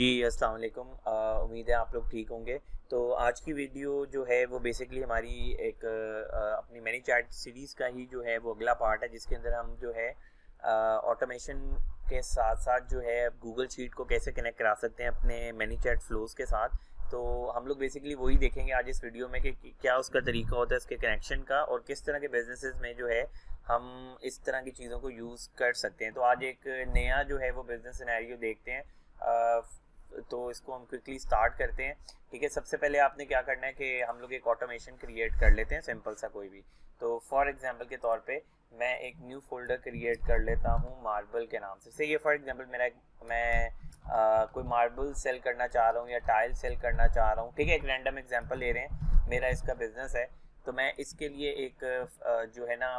जी, अस्सलाम वालेकुम। उम्मीद है आप लोग ठीक होंगे। तो आज की वीडियो जो है वो बेसिकली हमारी एक अपनी मैनी चैट सीरीज़ का ही जो है वो अगला पार्ट है, जिसके अंदर हम जो है ऑटोमेशन के साथ साथ जो है गूगल शीट को कैसे कनेक्ट करा सकते हैं अपने मैनी चैट फ्लोज़ के साथ। तो हम लोग बेसिकली वही देखेंगे आज इस वीडियो में कि क्या उसका तरीका होता है इसके कनेक्शन का, और किस तरह के बिजनेसेस में जो है हम इस तरह की चीज़ों को यूज़ कर सकते हैं। तो आज एक नया जो है वो बिज़नेस सिनेरियो देखते हैं। तो इसको हम क्विकली स्टार्ट करते हैं। ठीक है, सबसे पहले आपने क्या करना है कि हम लोग एक ऑटोमेशन क्रिएट कर लेते हैं, सिंपल सा कोई भी। तो फॉर एग्जांपल के तौर पे मैं एक न्यू फोल्डर क्रिएट कर लेता हूँ मार्बल के नाम से ये फॉर एग्जांपल मैं कोई मार्बल सेल करना चाह रहा हूँ या टाइल सेल करना चाह रहा हूँ। ठीक है, एक रैंडम एग्जांपल ले रहे हैं, मेरा इसका बिजनेस है। तो मैं इसके लिए एक जो है ना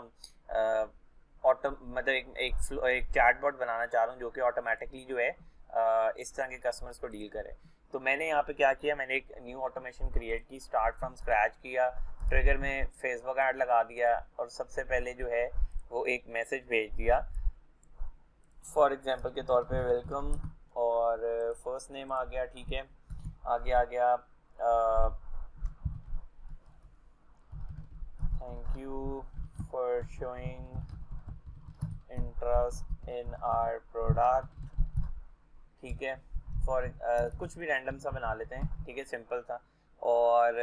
ऑटो मतलब एक चैटबॉट बनाना चाह रहा हूँ जो कि ऑटोमेटिकली जो है इस तरह के कस्टमर्स को डील करे। तो मैंने यहाँ पे क्या किया, मैंने एक न्यू ऑटोमेशन क्रिएट की, स्टार्ट फ्रॉम स्क्रैच किया, ट्रिगर में फेसबुक ऐड लगा दिया और सबसे पहले जो है वो एक मैसेज भेज दिया फॉर एग्जांपल के तौर पे वेलकम, और फर्स्ट नेम आ गया। ठीक है, आगे आ गया thank you for showing interest in our product. ठीक है, फॉर कुछ भी रैंडम सा बना लेते हैं। ठीक है, सिंपल था। और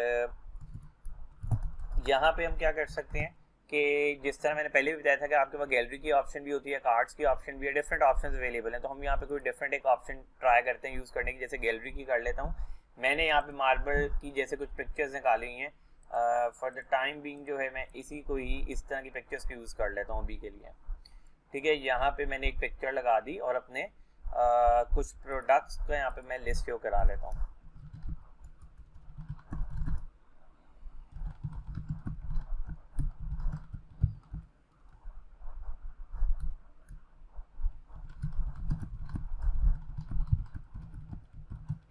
यहाँ पे हम क्या कर सकते हैं कि जिस तरह मैंने पहले भी बताया था कि आपके पास गैलरी की ऑप्शन भी होती है, कार्ड्स की ऑप्शन भी है, डिफरेंट ऑप्शंस अवेलेबल हैं। तो हम यहाँ पे कोई डिफरेंट एक ऑप्शन ट्राई करते हैं यूज़ करने की। जैसे गैलरी की कर लेता हूँ। मैंने यहाँ पे मार्बल की जैसे कुछ पिक्चर्स निकाली हुई हैं। फॉर द टाइम बीइंग जो है मैं इसी को ही इस तरह की पिक्चर्स को यूज़ कर लेता हूँ अभी के लिए। ठीक है, यहाँ पे मैंने एक पिक्चर लगा दी और अपने कुछ प्रोडक्ट्स का यहाँ पे मैं लिस्ट शो करा लेता हूँ।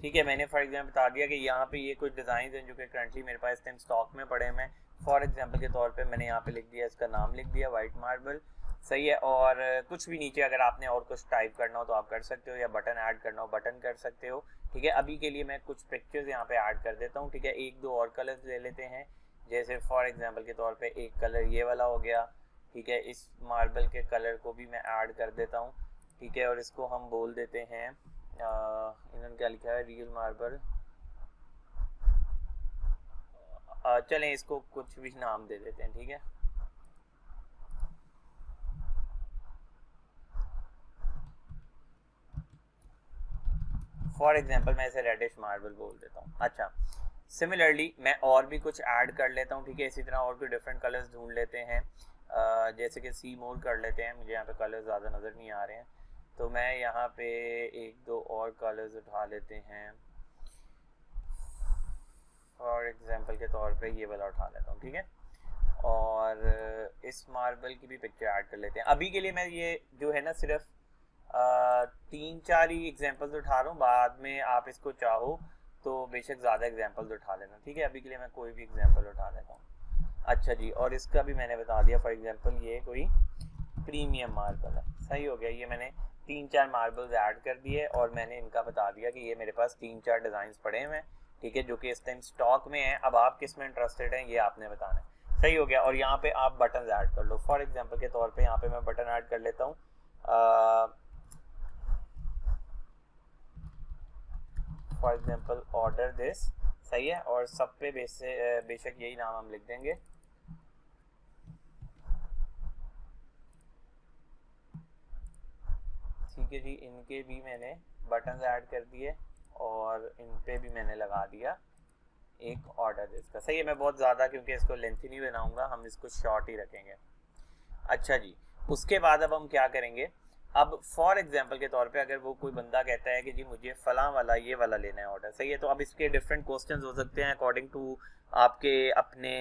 ठीक है, मैंने फॉर एग्जाम्पल बता दिया कि यहाँ पे ये कुछ डिज़ाइन हैं जो कि करंटली मेरे पास टाइम स्टॉक में पड़े हैं। फॉर एग्जांपल के तौर पे मैंने यहाँ पे लिख दिया, इसका नाम लिख दिया वाइट मार्बल। सही है, और कुछ भी नीचे अगर आपने और कुछ टाइप करना हो तो आप कर सकते हो, या बटन ऐड करना हो बटन कर सकते हो। ठीक है, अभी के लिए मैं कुछ पिक्चर्स यहाँ पे ऐड कर देता हूँ। ठीक है, एक दो और कलर्स ले लेते हैं। जैसे फॉर एग्जाम्पल के तौर पर एक कलर ये वाला हो गया। ठीक है, इस मार्बल के कलर को भी मैं ऐड कर देता हूँ। ठीक है, और इसको हम बोल देते हैं इन्होंने क्या लिखा है, रियल मार्बल। चलें इसको कुछ भी नाम दे देते हैं। ठीक है, फॉर एग्जांपल मैं इसे रेडिश मार्बल बोल देता हूँ। अच्छा, सिमिलरली मैं और भी कुछ ऐड कर लेता हूँ। ठीक है, इसी तरह और कोई डिफरेंट कलर्स ढूंढ लेते हैं। जैसे कि सी मोर कर लेते हैं, मुझे यहाँ पे कलर ज़्यादा नज़र नहीं आ रहे हैं, तो मैं यहाँ पे एक दो और कलर्स उठा लेते हैं। फॉर एग्जांपल के तौर पे ये वाला उठा लेता हूँ। ठीक है, और इस मार्बल की भी पिक्चर ऐड कर लेते हैं। अभी के लिए मैं ये जो है ना सिर्फ तीन चार ही एग्जांपल्स उठा रहा हूँ, बाद में आप इसको चाहो तो बेशक ज़्यादा एग्जांपल्स उठा लेना। ठीक है, अभी के लिए मैं कोई भी एग्जांपल उठा लेता हूँ। अच्छा जी, और इसका भी मैंने बता दिया, फॉर एग्जांपल ये कोई प्रीमियम मार्बल है। सही हो गया, ये मैंने तीन चार मार्बल्स ऐड कर दिए और मैंने इनका बता दिया कि ये मेरे पास तीन चार डिज़ाइन पड़े हुए हैं। ठीक है, जो कि इस टाइम स्टॉक में है। अब आप किस में इंटरेस्टेड हैं ये आपने बताना है। सही हो गया, और यहाँ पे आप बटन ऐड कर लो। फॉर एग्जांपल के तौर पे यहाँ पे मैं बटन ऐड कर लेता हूँ। For example order this. सही है, और सब पे बेशक यही नाम हम लिख देंगे। ठीक है जी, इनके भी मैंने बटन ऐड कर दिए और इन पे भी मैंने लगा दिया एक ऑर्डर इसका। सही है, मैं बहुत ज़्यादा क्योंकि इसको लेंथी नहीं बनाऊंगा, हम इसको शॉर्ट ही रखेंगे। अच्छा जी, उसके बाद अब हम क्या करेंगे, अब फॉर एग्जांपल के तौर पे अगर वो कोई बंदा कहता है कि जी मुझे फलां वाला ये वाला लेना है ऑर्डर। सही है, तो अब इसके डिफरेंट क्वेश्चंस हो सकते हैं अकॉर्डिंग टू आपके अपने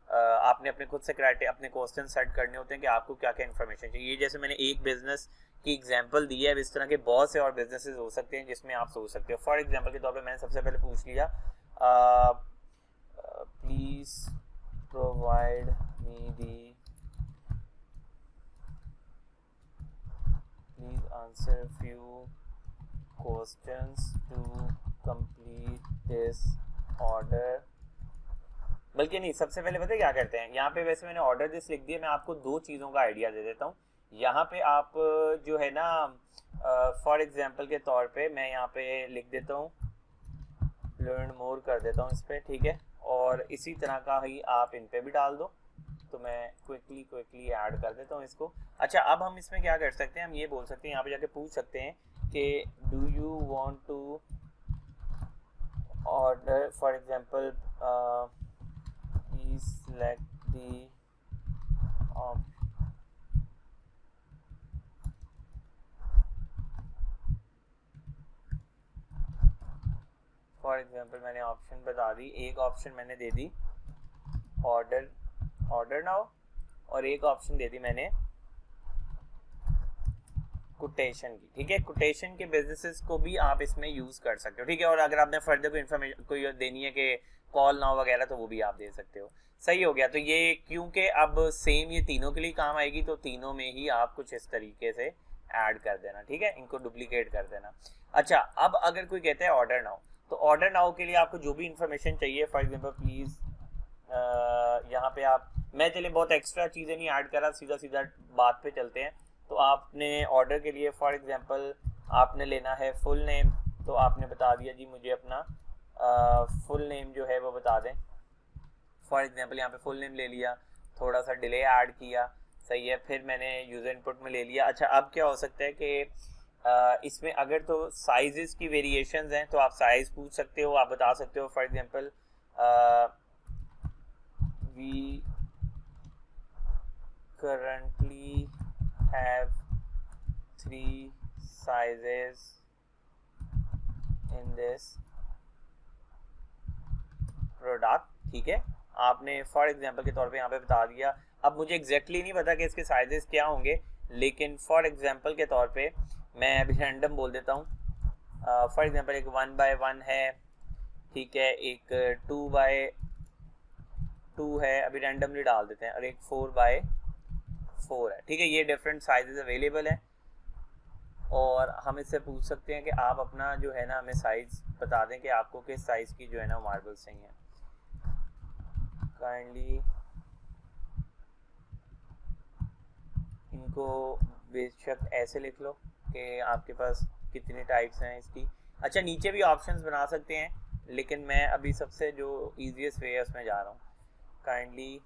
आपने अपने खुद से क्राइटेरिया अपने क्वेश्चन सेट करने होते हैं कि आपको क्या क्या इन्फॉर्मेशन चाहिए। जैसे मैंने एक बिजनेस की एग्जांपल दी है, इस तरह के बहुत से और बिजनेसेस हो सकते हैं जिसमें आप सोच सकते हो। फॉर एग्जांपल के तौर पे मैंने सबसे पहले पूछ लिया please provide me the please answer few questions to complete this order, बल्कि नहीं, सबसे पहले पता है क्या करते हैं, यहाँ पे वैसे मैंने ऑर्डर दिस लिख दिया, मैं आपको दो चीज़ों का आइडिया दे देता हूँ। यहाँ पे आप जो है ना फॉर एग्जांपल के तौर पे मैं यहाँ पे लिख देता हूँ लर्न मोर कर देता हूँ इस पर, ठीक है, और इसी तरह का ही आप इन पे भी डाल दो, तो मैं क्विकली ऐड कर देता हूँ इसको। अच्छा, अब हम इसमें क्या कर सकते हैं, हम ये बोल सकते हैं, यहाँ पे जाके पूछ सकते हैं कि do you want to order for example please select the for example मैंने ऑप्शन बता दी, एक ऑप्शन मैंने दे दी ऑर्डर नाउ, और एक ऑप्शन दे दी मैंने कोटेशन की, ठीक है। कोटेशन के बिजनेसेस को भी आप इसमें यूज कर सकते हो, ठीक है, और अगर आपने फर्दर कोई इन्फॉर्मेशन कोई देनी है कि कॉल नाउ वगैरह, तो वो भी आप दे सकते हो। सही हो गया। तो ये क्योंकि अब सेम ये तीनों के लिए काम आएगी, तो तीनों में ही आप कुछ इस तरीके से ऐड कर देना, ठीक है, इनको डुप्लीकेट कर देना। अच्छा, अब अगर कोई कहता है ऑर्डर नाउ, तो ऑर्डर नाउ के लिए आपको जो भी इंफॉर्मेशन चाहिए, फॉर एग्जांपल प्लीज यहाँ पे आप, मैं चले बहुत एक्स्ट्रा चीज़ें नहीं ऐड करा, सीधा सीधा बात पे चलते हैं। तो आपने ऑर्डर के लिए फॉर एग्जांपल आपने लेना है फुल नेम, तो आपने बता दिया जी मुझे अपना फुल नेम जो है वो बता दें। फॉर एग्जांपल यहाँ पे फुल नेम ले लिया, थोड़ा सा डिले ऐड किया, सही है, फिर मैंने यूज़र इनपुट में ले लिया। अच्छा, अब क्या हो सकता है कि इसमें अगर तो साइजेस की वेरिएशंस हैं, तो आप साइज़ पूछ सकते हो, आप बता सकते हो for example we currently have 3 sizes in this product, ठीक है, आपने फॉर एग्जांपल के तौर पे यहाँ पे बता दिया। अब मुझे एग्जैक्टली नहीं पता कि इसके साइजेस क्या होंगे, लेकिन फॉर एग्जांपल के तौर पे मैं अभी रैंडम बोल देता हूँ। फॉर एग्जांपल एक 1x1 है, ठीक है, एक 2x2 है, अभी रैंडमली डाल देते हैं, और एक 4x4 है, ठीक है। ये डिफरेंट साइजेस अवेलेबल हैं, और हम इससे पूछ सकते हैं कि आप अपना जो है ना हमें साइज बता दें कि आपको किस साइज की जो है ना मार्बल्स चाहिए। काइंडली इनको बेशक ऐसे लिख लो कि आपके पास कितने टाइप्स हैं इसकी। अच्छा, नीचे भी ऑप्शंस बना सकते हैं, लेकिन मैं अभी सबसे जो ईजीएस्ट वे है उसमें जा रहा हूँ। काइंडली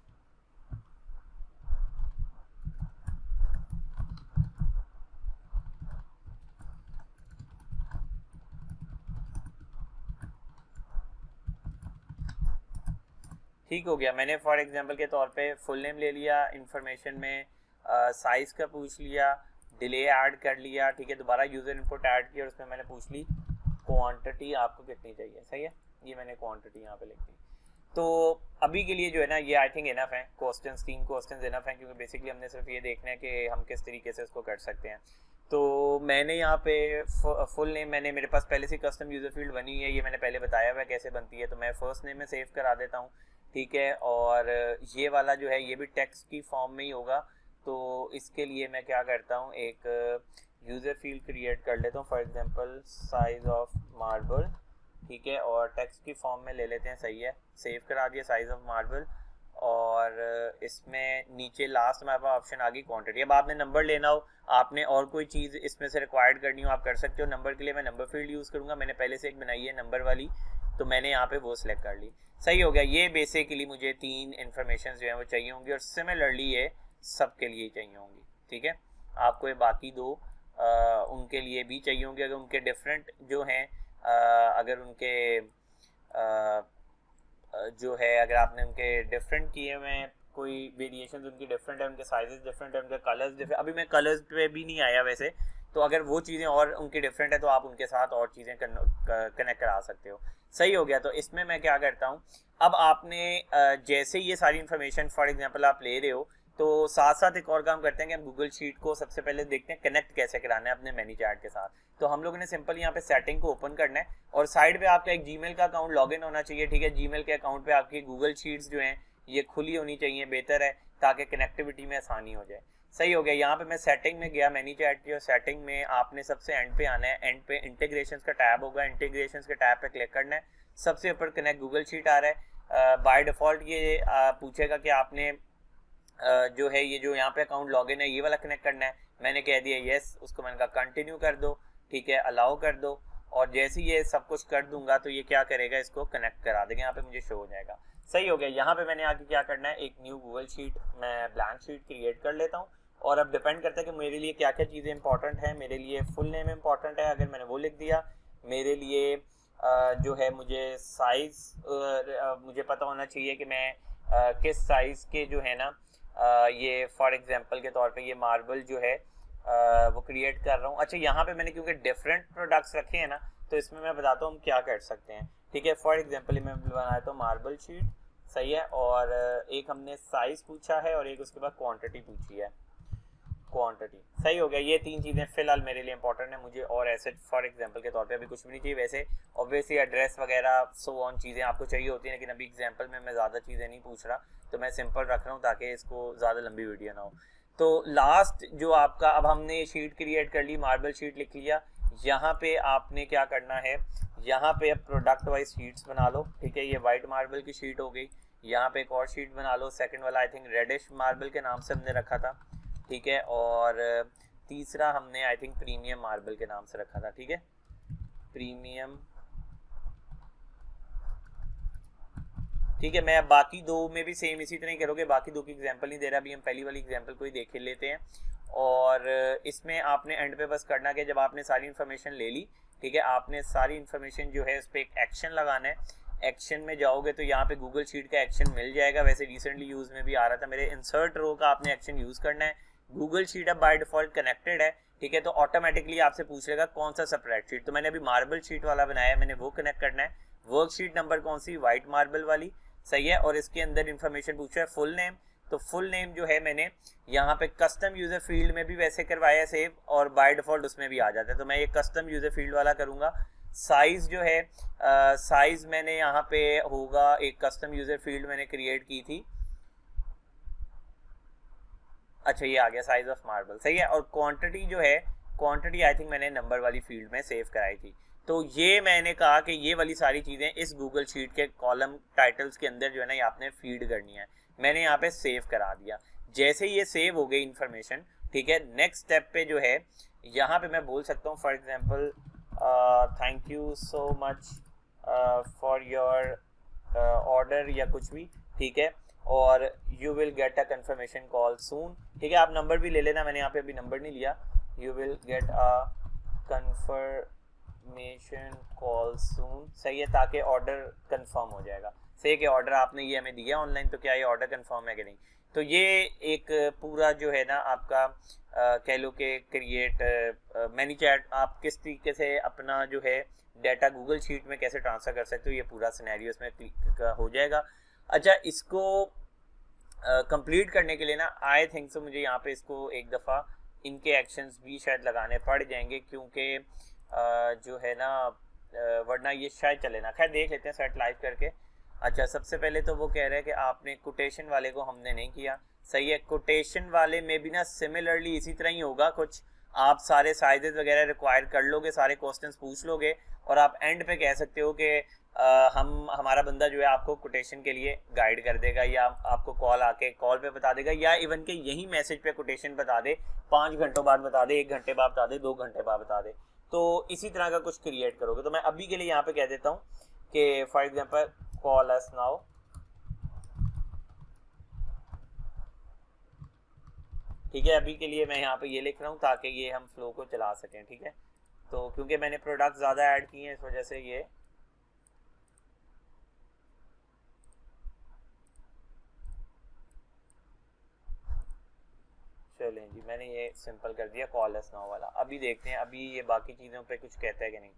ठीक हो गया। मैंने फॉर एग्जांपल के तौर पे फुल नेम ले लिया, इंफॉर्मेशन में साइज़ का पूछ लिया, डिले ऐड कर लिया, ठीक है, दोबारा यूज़र इनपुट ऐड किया और उसमें मैंने पूछ ली क्वांटिटी आपको कितनी चाहिए, सही है, ये मैंने क्वांटिटी यहाँ पे लिख दी। तो अभी के लिए जो है ना ये आई थिंक इनफ है, क्वेश्चंस 3 क्वेश्चंस इनफ हैं, क्योंकि बेसिकली हमने सिर्फ ये देखना है कि हम किस तरीके से इसको कर सकते हैं। तो मैंने यहाँ पे फुल नेम, मैंने मेरे पास पहले से कस्टम यूज़र फील्ड बनी है, ये मैंने पहले बताया हुआ है कैसे बनती है, तो मैं फर्स्ट नेम में सेव करा देता हूँ, ठीक है, और ये वाला जो है ये भी टेक्स्ट की फॉर्म में ही होगा। तो इसके लिए मैं क्या करता हूँ, एक यूज़र फील्ड क्रिएट कर लेता हूँ, for example size of marble, ठीक है, और टेक्स्ट की फॉर्म में ले लेते हैं, सही है, सेव करा दिया साइज ऑफ मार्बल, और इसमें नीचे लास्ट में आपका ऑप्शन आ गई क्वांटिटी। अब आपने नंबर लेना हो, आपने और कोई चीज़ इसमें से रिक्वायर्ड करनी हो, आप कर सकते हो। नंबर के लिए मैं नंबर फील्ड यूज़ करूँगा, मैंने पहले से एक बनाई है नंबर वाली, तो मैंने यहाँ पे वो सिलेक्ट कर ली, सही हो गया। ये बेसिकली मुझे 3 इन्फॉर्मेशन जो है वो चाहिए होंगी, और सिमिलरली ये सबके लिए चाहिए होंगी, ठीक है। आपको ये बाकी 2 उनके लिए भी चाहिए होंगे, अगर उनके डिफरेंट जो हैं, अगर उनके जो है अगर आपने उनके डिफरेंट किए हुए हैं, कोई वेरिएशन उनकी डिफरेंट है, उनके साइजेस डिफरेंट है, उनके कलर्स डिफरेंट, अभी मैं कलर्स पे भी नहीं आया वैसे, तो अगर वो चीज़ें और उनकी डिफरेंट है तो आप उनके साथ और चीज़ें कनेक्ट करा सकते हो, सही हो गया। तो इसमें मैं क्या करता हूँ, अब आपने जैसे ये सारी इन्फॉर्मेशन फॉर एग्जांपल आप ले रहे हो, तो साथ साथ एक और काम करते हैं कि हम गूगल शीट को सबसे पहले देखते हैं कनेक्ट कैसे कराना है अपने मैनीचैट के साथ। तो हम लोगों ने सिंपल यहाँ पे सेटिंग को ओपन करना है, और साइड पे आपका एक जीमेल का अकाउंट लॉगिन होना चाहिए, ठीक है। जीमेल के अकाउंट पे आपकी गूगल शीट्स जो हैं ये खुली होनी चाहिए, बेहतर है, ताकि कनेक्टिविटी में आसानी हो जाए, सही हो गया। यहाँ पे मैं सेटिंग में गया, मैनी चैट की, और सेटिंग में आपने सबसे एंड पे आना है, एंड पे इंटीग्रेशंस का टैब होगा, इंटीग्रेशंस के टैब पे क्लिक करना है, सबसे ऊपर कनेक्ट गूगल शीट आ रहा है। बाय डिफ़ॉल्ट ये पूछेगा कि आपने जो है ये जो यहाँ पे अकाउंट लॉगिन है ये वाला कनेक्ट करना है, मैंने कह दिया यस, उसको मैंने कहा कंटिन्यू कर दो, ठीक है, अलाउ कर दो, और जैसे ही ये सब कुछ कर दूंगा तो ये क्या करेगा, इसको कनेक्ट करा देगा, यहाँ पे मुझे शो हो जाएगा। सही हो गया। यहाँ पे मैंने आगे क्या करना है, एक न्यू गूगल शीट, मैं ब्लैंक शीट क्रिएट कर लेता हूँ, और अब डिपेंड करता है कि मेरे लिए क्या क्या चीज़ें इंपॉर्टेंट है। मेरे लिए फुल नेम इंपॉर्टेंट है, अगर मैंने वो लिख दिया, मेरे लिए जो है मुझे साइज़ मुझे पता होना चाहिए कि मैं किस साइज़ के जो है ना ये फॉर एग्जांपल के तौर पे ये मार्बल जो है वो क्रिएट कर रहा हूँ। अच्छा, यहाँ पे मैंने क्योंकि डिफरेंट प्रोडक्ट्स रखे हैं ना, तो इसमें मैं बताता हूँ हम क्या कर सकते हैं, ठीक है। फॉर एग्जांपल मैं बनाया तो मार्बल शीट, सही है, और एक हमने साइज़ पूछा है और एक उसके बाद क्वांटिटी पूछी है, क्वांटिटी, सही हो गया। ये तीन चीज़ें फिलहाल मेरे लिए इंपॉर्टेंट है मुझे, और ऐसे फॉर एग्जांपल के तौर पे अभी कुछ भी नहीं चाहिए। वैसे ऑब्वियसली एड्रेस वगैरह सो ऑन चीज़ें आपको चाहिए होती हैं, लेकिन अभी एग्जांपल में मैं ज़्यादा चीज़ें नहीं पूछ रहा, तो मैं सिंपल रख रहा हूँ ताकि इसको ज़्यादा लंबी वीडियो ना हो। तो लास्ट जो आपका, अब हमने शीट क्रिएट कर ली, मार्बल शीट लिख लिया, यहाँ पे आपने क्या करना है, यहाँ पे अब प्रोडक्ट वाइज शीट्स बना लो, ठीक है। ये वाइट मार्बल की शीट हो गई, यहाँ पे एक और शीट बना लो, सेकंड वाला आई थिंक रेडिश मार्बल के नाम से हमने रखा था, ठीक है, और तीसरा हमने आई थिंक प्रीमियम मार्बल के नाम से रखा था, ठीक है, प्रीमियम, ठीक है। मैं अब बाकी दो में भी सेम इसी तरह ही करोगे, बाकी दो की एग्जांपल नहीं दे रहा, अभी हम पहली वाली एग्जांपल को ही देख लेते हैं। और इसमें आपने एंड पे बस करना कि जब आपने सारी इन्फॉर्मेशन ले ली, ठीक है, आपने सारी इन्फॉर्मेशन जो है उस पर एक एक्शन लगाना है। एक्शन में जाओगे तो यहाँ पे गूगल शीट का एक्शन मिल जाएगा, वैसे रिसेंटली यूज़ में भी आ रहा था मेरे, इंसर्ट रो का आपने एक्शन यूज़ करना है। गूगल शीट अब बाय डिफॉल्ट कनेक्टेड है, ठीक है, तो ऑटोमेटिकली आपसे पूछ लेगा कौन सा सेपरेट शीट, तो मैंने अभी मार्बल शीट वाला बनाया, मैंने वो कनेक्ट करना है। वर्कशीट नंबर कौन सी, वाइट मार्बल वाली, सही है, और इसके अंदर इंफॉर्मेशन पूछा है फुल नेम, तो फुल नेम जो है मैंने यहाँ पे कस्टम यूजर फील्ड में भी वैसे करवाया सेव, और बाय डिफॉल्ट उसमें भी आ जाता है, तो मैं ये कस्टम यूजर फील्ड वाला करूँगा। साइज जो है साइज मैंने यहाँ पे होगा, एक कस्टम यूजर फील्ड मैंने क्रिएट की थी, अच्छा ये आ गया साइज ऑफ मार्बल, सही है, और क्वांटिटी जो है, क्वांटिटी आई थिंक मैंने नंबर वाली फील्ड में सेव कराई थी। तो ये मैंने कहा कि ये वाली सारी चीज़ें इस गूगल शीट के कॉलम टाइटल्स के अंदर जो है ना ये आपने फीड करनी है, मैंने यहाँ पे सेव करा दिया। जैसे ये सेव हो गई इन्फॉर्मेशन, ठीक है, नेक्स्ट स्टेप पे जो है यहाँ पे मैं बोल सकता हूँ for example thank you so much for your order या कुछ भी, ठीक है, और you will get a confirmation call soon, ठीक है, आप नंबर भी ले लेना, मैंने यहाँ पे अभी नंबर नहीं लिया, you will get a confirmation call soon, सही है, ताकि ऑर्डर कंफर्म हो जाएगा, सही है कि ऑर्डर आपने ये हमें दिया ऑनलाइन, तो क्या ये ऑर्डर कंफर्म है कि नहीं। तो ये एक पूरा जो है ना आपका कह लो कि क्रिएट मैनी चैट, आप किस तरीके से अपना जो है डाटा गूगल शीट में कैसे ट्रांसफ़र कर सकते हो, ये पूरा सिनेरियो इसमें हो जाएगा। अच्छा, इसको कंप्लीट करने के लिए ना आई थिंक सो मुझे यहाँ पे इसको एक दफ़ा इनके एक्शंस भी शायद लगाने पड़ जाएंगे, क्योंकि जो है ना वरना ये शायद चले ना, खैर देख लेते हैं सेट लाइव करके। अच्छा, सबसे पहले तो वो कह रहे हैं कि आपने कोटेशन वाले को हमने नहीं किया, सही है, कोटेशन वाले में भी ना सिमिलरली इसी तरह ही होगा कुछ, आप सारे साइजेस वगैरह रिक्वायर कर लोगे, सारे क्वेश्चंस पूछ लोगे, और आप एंड पे कह सकते हो कि हमारा बंदा जो है आपको कोटेशन के लिए गाइड कर देगा, या आपको कॉल आके कॉल पे बता देगा, या इवन के यही मैसेज पे कोटेशन बता दे, 5 घंटों बाद बता दे, 1 घंटे बाद बता दे, 2 घंटे बाद बता दे, तो इसी तरह का कुछ क्रिएट करोगे। तो मैं अभी के लिए यहाँ पे कह देता हूँ कि for example call us now, ठीक है, अभी के लिए मैं यहाँ पे ये लिख रहा हूँ ताकि ये हम फ्लो को चला सकें, ठीक है, तो क्योंकि मैंने प्रोडक्ट ज़्यादा ऐड किए हैं इस वजह से ये चलें जी, मैंने ये सिंपल कर दिया कॉल अस नाउ वाला। अभी देखते हैं अभी ये बाकी चीज़ों पे कुछ कहता है कि नहीं,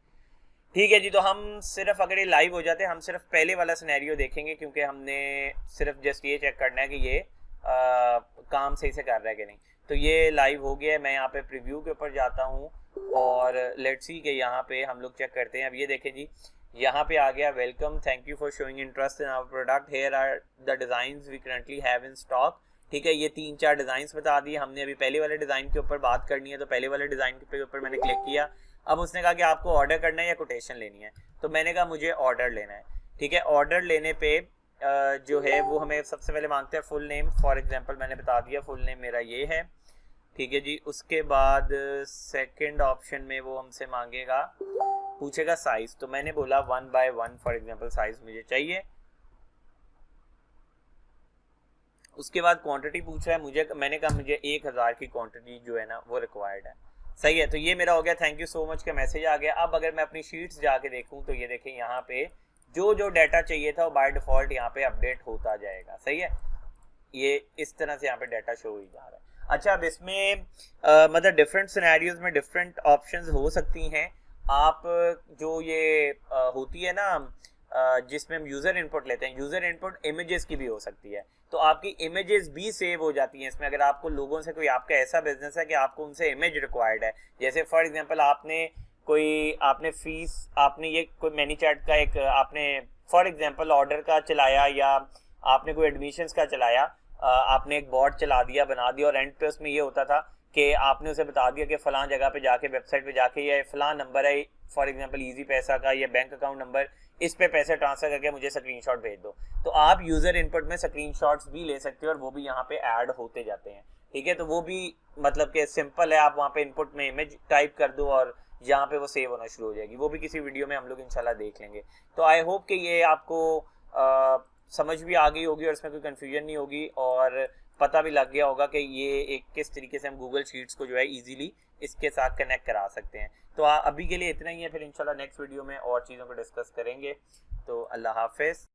ठीक है जी। तो हम सिर्फ अगर ये लाइव हो जाते हैं हम सिर्फ पहले वाला सिनेरियो देखेंगे, क्योंकि हमने सिर्फ जस्ट ये चेक करना है कि ये काम सही से कर रहा है कि नहीं। तो ये लाइव हो गया है, मैं यहाँ पे प्रीव्यू के ऊपर जाता हूँ और लेट्स सी कि यहाँ पे हम लोग चेक करते हैं। अब ये देखें जी, यहाँ पे आ गया welcome, thank you for showing interest in our product, here are the designs we currently have in stock, ठीक है। ये 3-4 डिज़ाइंस बता दिए हमने। अभी पहले वाले डिज़ाइन के ऊपर बात करनी है, तो पहले वाले डिज़ाइन के ऊपर मैंने क्लिक किया। अब उसने कहा कि आपको ऑर्डर करना है या कोटेशन लेनी है, तो मैंने कहा मुझे ऑर्डर लेना है। ठीक है, ऑर्डर लेने पे जो है वो हमें सबसे पहले मांगते हैं फुल नेम। फॉर एग्जांपल मैंने बता दिया फुल नेम मेरा ये है। ठीक है जी। उसके बाद सेकंड ऑप्शन में वो हमसे मांगेगा, पूछेगा साइज, तो मैंने बोला 1x1 फॉर एग्जांपल साइज मुझे चाहिए। उसके बाद क्वांटिटी पूछ रहा है मुझे, मैंने कहा मुझे 1000 की क्वांटिटी जो है ना वो रिक्वायर्ड है। सही है, तो ये मेरा हो गया थैंक यू सो मच का मैसेज आ गया। अब अगर मैं अपनी शीट्स जाके देखूं तो ये देखें यहाँ पे जो जो डाटा चाहिए था वो बाय डिफॉल्ट यहाँ पे अपडेट होता जाएगा। सही है, ये इस तरह से यहाँ पे डाटा शो ही जा रहा है। अच्छा, अब इसमें मतलब डिफरेंट सिनेरियोज में डिफरेंट ऑप्शंस हो सकती हैं। आप जो ये होती है ना जिसमें हम यूज़र इनपुट लेते हैं, यूज़र इनपुट इमेजेस की भी हो सकती है, तो आपकी इमेजेस भी सेव हो जाती हैं इसमें। अगर आपको लोगों से कोई आपका ऐसा बिजनेस है कि आपको उनसे इमेज रिक्वायर्ड है, जैसे फॉर एग्जांपल आपने फीस, आपने ये कोई मैनीचैट का एक आपने फॉर एग्जांपल ऑर्डर का चलाया, या आपने कोई एडमिशन्स का चलाया, आपने एक बॉट चला दिया, बना दिया, और एंड पे उसमें ये होता था कि आपने उसे बता दिया कि फलां जगह पे जाके, वेबसाइट पे जाके, ये फलां नंबर है फॉर एग्जांपल इजी पैसा का या बैंक अकाउंट नंबर, इस पे पैसे ट्रांसफर करके मुझे स्क्रीनशॉट भेज दो। तो आप यूजर इनपुट में स्क्रीनशॉट्स भी ले सकते हो और वो भी यहाँ पे ऐड होते जाते हैं। ठीक है, तो वो भी मतलब कि सिंपल है, आप वहाँ पे इनपुट में इमेज टाइप कर दो और यहाँ पे वो सेव होना शुरू हो जाएगी। वो भी किसी वीडियो में हम लोग इंशाल्लाह देख लेंगे। तो आई होप कि ये आपको समझ भी आ गई होगी और इसमें कोई कन्फ्यूजन नहीं होगी, और पता भी लग गया होगा कि ये एक किस तरीके से हम गूगल शीट्स को जो है इजीली इसके साथ कनेक्ट करा सकते हैं। तो अभी के लिए इतना ही है, फिर इंशाल्लाह नेक्स्ट वीडियो में और चीज़ों को डिस्कस करेंगे। तो अल्लाह हाफिज़।